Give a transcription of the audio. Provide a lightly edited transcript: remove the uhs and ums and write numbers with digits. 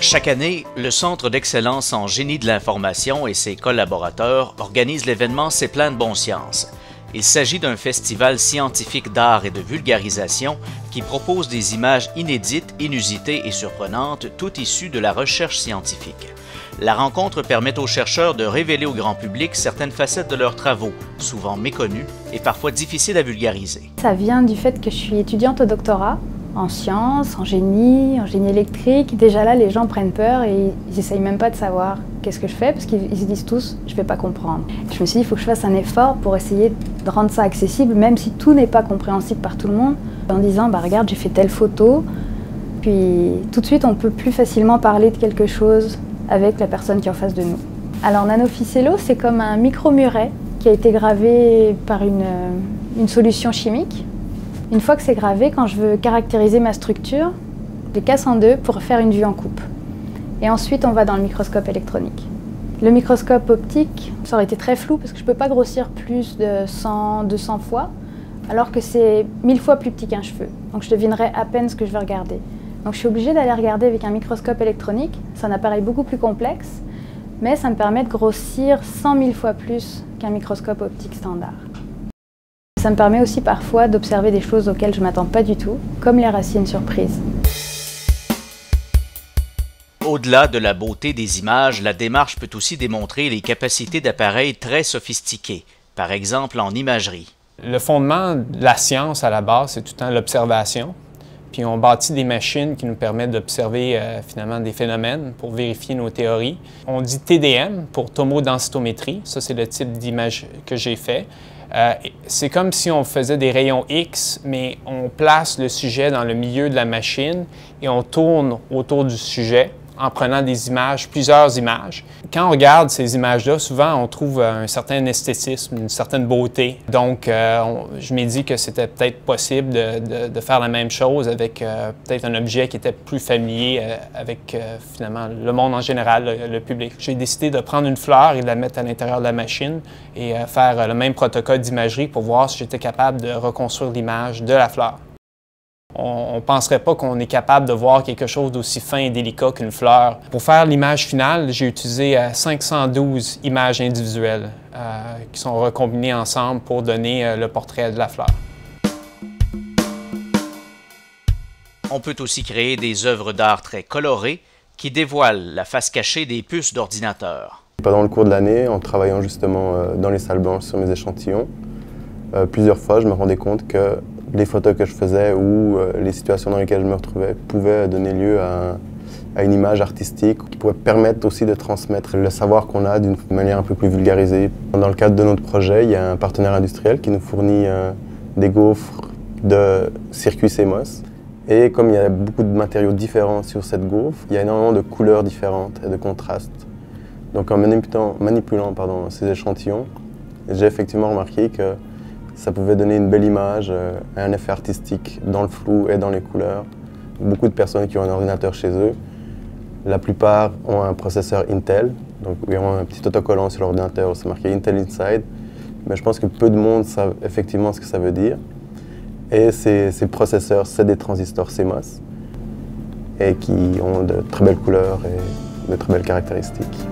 Chaque année, le Centre d'excellence en génie de l'information et ses collaborateurs organisent l'événement C'est plein de bon sens. Il s'agit d'un festival scientifique d'art et de vulgarisation qui propose des images inédites, inusitées et surprenantes, toutes issues de la recherche scientifique. La rencontre permet aux chercheurs de révéler au grand public certaines facettes de leurs travaux, souvent méconnues et parfois difficiles à vulgariser. Ça vient du fait que je suis étudiante au doctorat en sciences, en génie électrique. Déjà là, les gens prennent peur et ils essayent même pas de savoir qu'est-ce que je fais parce qu'ils se disent tous « je vais pas comprendre ». Je me suis dit « il faut que je fasse un effort pour essayer de rendre ça accessible, même si tout n'est pas compréhensible par tout le monde ». En disant « bah regarde, j'ai fait telle photo ». Puis tout de suite, on peut plus facilement parler de quelque chose avec la personne qui est en face de nous. Alors Nanoficello, c'est comme un micro-muret qui a été gravé par une solution chimique. Une fois que c'est gravé, quand je veux caractériser ma structure, je les casse en deux pour faire une vue en coupe. Et ensuite, on va dans le microscope électronique. Le microscope optique, ça aurait été très flou parce que je ne peux pas grossir plus de 100, 200 fois, alors que c'est 1000 fois plus petit qu'un cheveu. Donc je devinerais à peine ce que je vais regarder. Donc je suis obligée d'aller regarder avec un microscope électronique. C'est un appareil beaucoup plus complexe, mais ça me permet de grossir 100 000 fois plus qu'un microscope optique standard. Ça me permet aussi parfois d'observer des choses auxquelles je ne m'attends pas du tout, comme les racines surprises. Au-delà de la beauté des images, la démarche peut aussi démontrer les capacités d'appareils très sophistiqués, par exemple en imagerie. Le fondement de la science à la base, c'est tout le temps l'observation. Puis on bâtit des machines qui nous permettent d'observer finalement des phénomènes pour vérifier nos théories. On dit TDM pour tomodensitométrie, ça c'est le type d'image que j'ai fait. C'est comme si on faisait des rayons X, mais on place le sujet dans le milieu de la machine et on tourne autour du sujet en prenant des images, plusieurs images. Quand on regarde ces images-là, souvent on trouve un certain esthétisme, une certaine beauté. Donc je m'ai dit que c'était peut-être possible de faire la même chose avec peut-être un objet qui était plus familier avec finalement le monde en général, le public. J'ai décidé de prendre une fleur et de la mettre à l'intérieur de la machine et faire le même protocole d'imagerie pour voir si j'étais capable de reconstruire l'image de la fleur. On ne penserait pas qu'on est capable de voir quelque chose d'aussi fin et délicat qu'une fleur. Pour faire l'image finale, j'ai utilisé 512 images individuelles qui sont recombinées ensemble pour donner le portrait de la fleur. On peut aussi créer des œuvres d'art très colorées qui dévoilent la face cachée des puces d'ordinateur. Pendant le cours de l'année, en travaillant justement dans les salles blanches sur mes échantillons, plusieurs fois je me rendais compte que les photos que je faisais ou les situations dans lesquelles je me retrouvais pouvaient donner lieu à une image artistique qui pourrait permettre aussi de transmettre le savoir qu'on a d'une manière un peu plus vulgarisée. Dans le cadre de notre projet, il y a un partenaire industriel qui nous fournit des gaufres de circuit CMOS. Et comme il y a beaucoup de matériaux différents sur cette gaufre, il y a énormément de couleurs différentes et de contrastes. Donc en manipulant ces échantillons, j'ai effectivement remarqué que ça pouvait donner une belle image, un effet artistique dans le flou et dans les couleurs. Beaucoup de personnes qui ont un ordinateur chez eux, la plupart ont un processeur Intel, donc ils ont un petit autocollant sur l'ordinateur où c'est marqué Intel Inside, mais je pense que peu de monde savent effectivement ce que ça veut dire. Et ces processeurs, c'est des transistors CMOS et qui ont de très belles couleurs et de très belles caractéristiques.